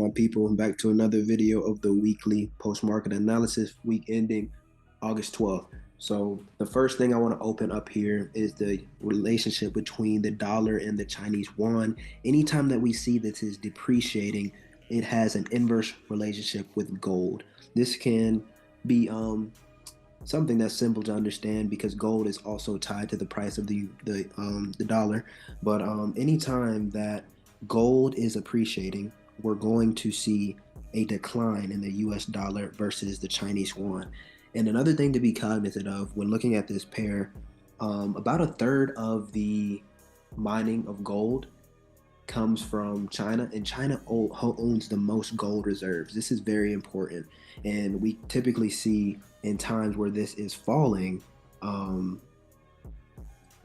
my people? I'm back to another video of the weekly post-market analysis, week ending August 12th. So the first thing I want to open up here is the relationship between the dollar and the Chinese yuan. Anytime that we see this is depreciating, it has an inverse relationship with gold. This can be something that's simple to understand because gold is also tied to the price of the dollar. But anytime that gold is appreciating, we're going to see a decline in the US dollar versus the Chinese yuan. And another thing to be cognizant of when looking at this pair, about a third of the mining of gold comes from China, and China owns the most gold reserves. This is very important, and we typically see in times where this is falling, um,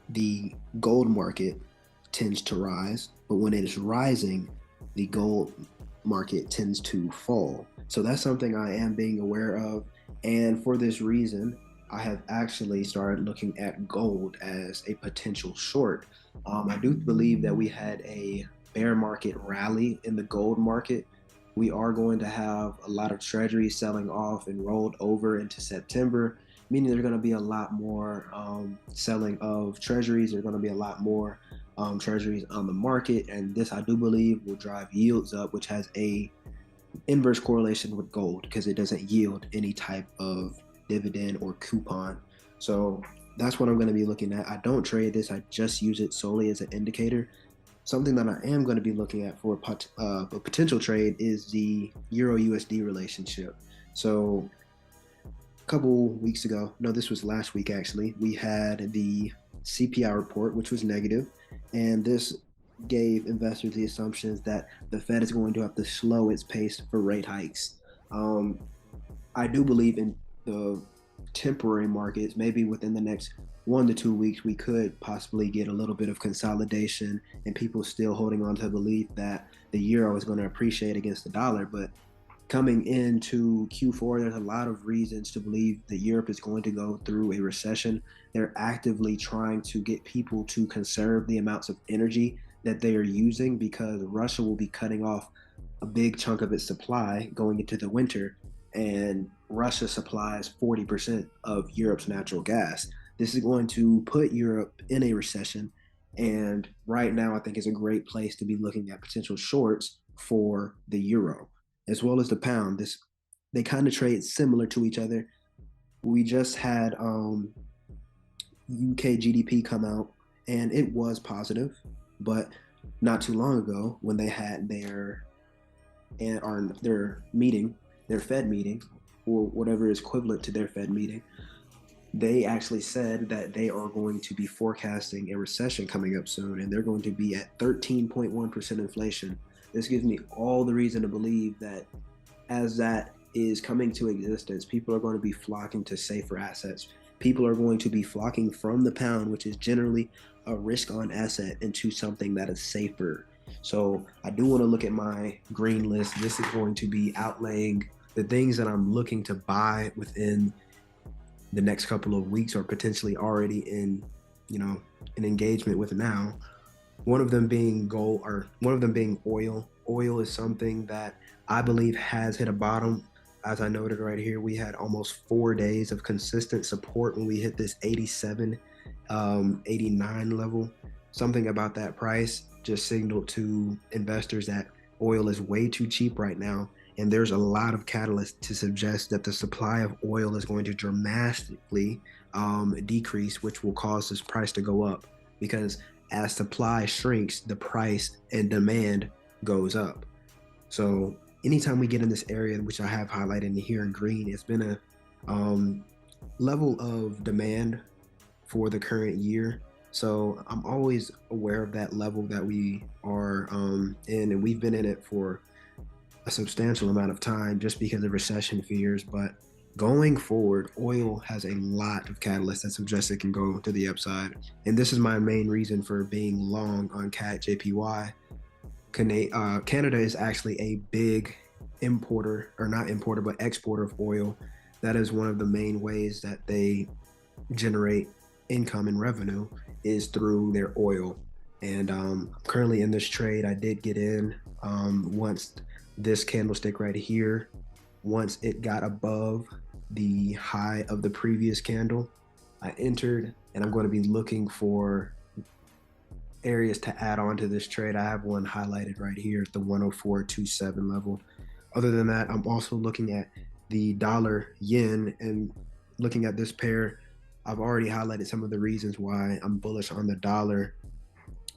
the gold market tends to rise, but when it is rising, the gold market tends to fall. So that's something I am being aware of. And for this reason, I have actually started looking at gold as a potential short. I do believe that we had a bear market rally in the gold market. We are going to have a lot of treasuries selling off and rolled over into September, meaning there's going to be a lot more selling of treasuries. There's going to be a lot more treasuries on the market, and this I do believe will drive yields up, which has a inverse correlation with gold because it doesn't yield any type of dividend or coupon. So that's what I'm going to be looking at. I don't trade this. I just use it solely as an indicator. Something that I am going to be looking at for a potential trade is the Euro USD relationship. So a couple weeks ago, no, this was last week actually, we had the CPI report, which was negative, and this gave investors the assumptions that the Fed is going to have to slow its pace for rate hikes. Um, I do believe in the temporary markets. Maybe within the next 1 to 2 weeks, we could possibly get a little bit of consolidation and people still holding on to the belief that the euro is going to appreciate against the dollar. But coming into Q4, there's a lot of reasons to believe that Europe is going to go through a recession. They're actively trying to get people to conserve the amounts of energy that they are using because Russia will be cutting off a big chunk of its supply going into the winter, and Russia supplies 40% of Europe's natural gas. This is going to put Europe in a recession, and right now I think is a great place to be looking at potential shorts for the euro as well as the pound. This They kind of trade similar to each other. We just had UK GDP come out, and it was positive, but not too long ago when they had their meeting, their Fed meeting, or whatever is equivalent to their Fed meeting, they actually said that they are going to be forecasting a recession coming up soon, and they're going to be at 13.1% inflation. This gives me all the reason to believe that as that is coming to existence, people are going to be flocking to safer assets. People are going to be flocking from the pound, which is generally a risk on asset, into something that is safer. So I do want to look at my green list. This is going to be outlaying the things that I'm looking to buy within the next couple of weeks or potentially already in, an engagement with now. One of them being gold, or one of them being oil. Oil is something that I believe has hit a bottom. As I noted right here, we had almost 4 days of consistent support when we hit this 87, 89 level. Something about that price just signaled to investors that oil is way too cheap right now. And there's a lot of catalysts to suggest that the supply of oil is going to dramatically decrease, which will cause this price to go up. Because as supply shrinks, the price and demand goes up. So anytime we get in this area, which I have highlighted here in green, it's been a level of demand for the current year. So I'm always aware of that level that we are in, and we've been in it for a substantial amount of time just because of recession fears. But going forward, oil has a lot of catalysts that suggest it can go to the upside. And this is my main reason for being long on CAT JPY. Canada is actually a big importer, or not importer, but exporter of oil. That is one of the main ways that they generate income and revenue, is through their oil. And currently in this trade, I did get in once this candlestick right here, once it got above the high of the previous candle, I entered, and I'm going to be looking for areas to add on to this trade. I have one highlighted right here at the 104.27 level. Other than that, I'm also looking at the dollar yen, and looking at this pair, I've already highlighted some of the reasons why I'm bullish on the dollar.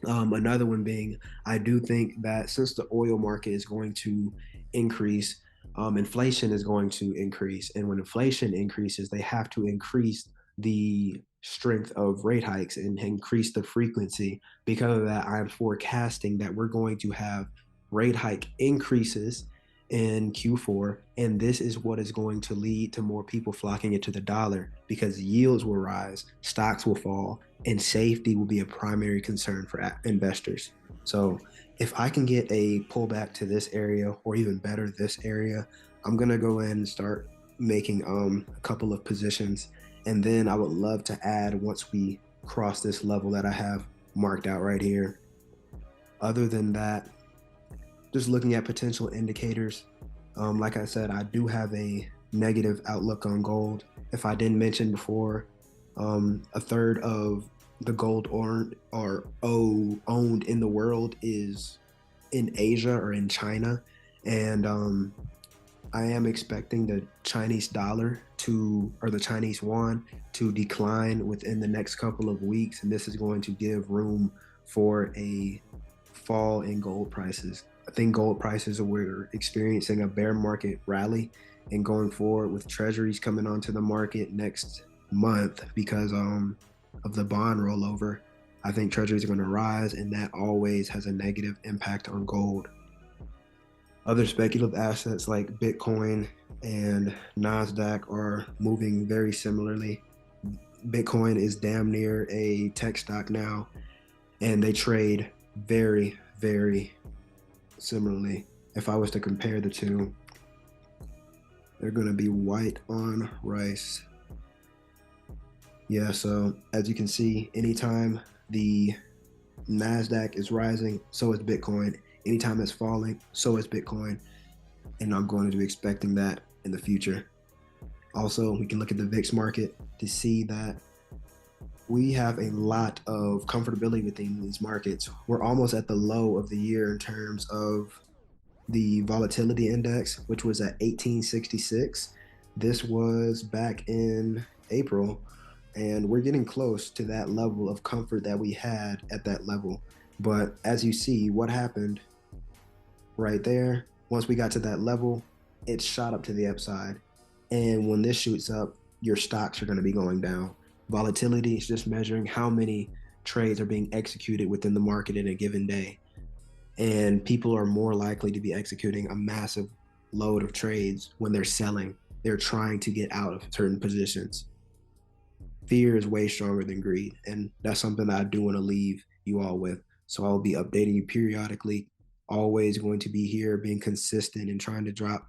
Another one being, I do think that since the oil market is going to increase, inflation is going to increase. And when inflation increases, they have to increase the strength of rate hikes and increase the frequency. Because of that, I'm forecasting that we're going to have rate hike increases in Q4, and this is what is going to lead to more people flocking into the dollar because yields will rise, stocks will fall, and safety will be a primary concern for investors. So if I can get a pullback to this area, or even better, this area, I'm gonna go in and start making a couple of positions, and then I would love to add once we cross this level that I have marked out right here. Other than that, just looking at potential indicators. Like I said, I do have a negative outlook on gold. If I didn't mention before, a third of the gold owned in the world is in Asia or in China, and I am expecting the Chinese dollar or the Chinese yuan to decline within the next couple of weeks, and this is going to give room for a fall in gold prices. I think gold prices we're experiencing a bear market rally, and going forward with treasuries coming onto the market next month because of the bond rollover, I think treasuries are going to rise, and that always has a negative impact on gold. Other speculative assets like Bitcoin and NASDAQ are moving very similarly. Bitcoin is damn near a tech stock now, and they trade very, very similarly. If I was to compare the two, they're going to be white on rice. Yeah, so as you can see, anytime the NASDAQ is rising, so is Bitcoin. Anytime it's falling, so is Bitcoin. And I'm going to be expecting that in the future. Also, we can look at the VIX market to see that we have a lot of comfortability within these markets. We're almost at the low of the year in terms of the volatility index, which was at 1866. This was back in April, and we're getting close to that level of comfort that we had at that level. But as you see, what happened right there, once we got to that level, it shot up to the upside. And when this shoots up, your stocks are going to be going down. Volatility is just measuring how many trades are being executed within the market in a given day. And people are more likely to be executing a massive load of trades when they're selling. They're trying to get out of certain positions. Fear is way stronger than greed, and that's something that I do want to leave you all with. So I'll be updating you periodically, always going to be here, being consistent and trying to drop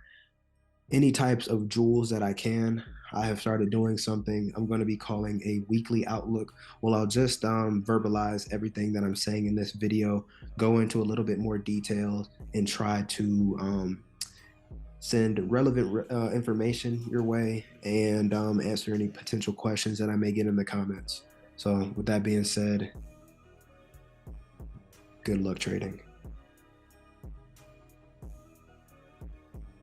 any types of jewels that I can. I have started doing something I'm going to be calling a weekly outlook. Well, I'll just verbalize everything that I'm saying in this video, go into a little bit more detail, and try to send relevant information your way, and answer any potential questions that I may get in the comments. So with that being said, good luck trading.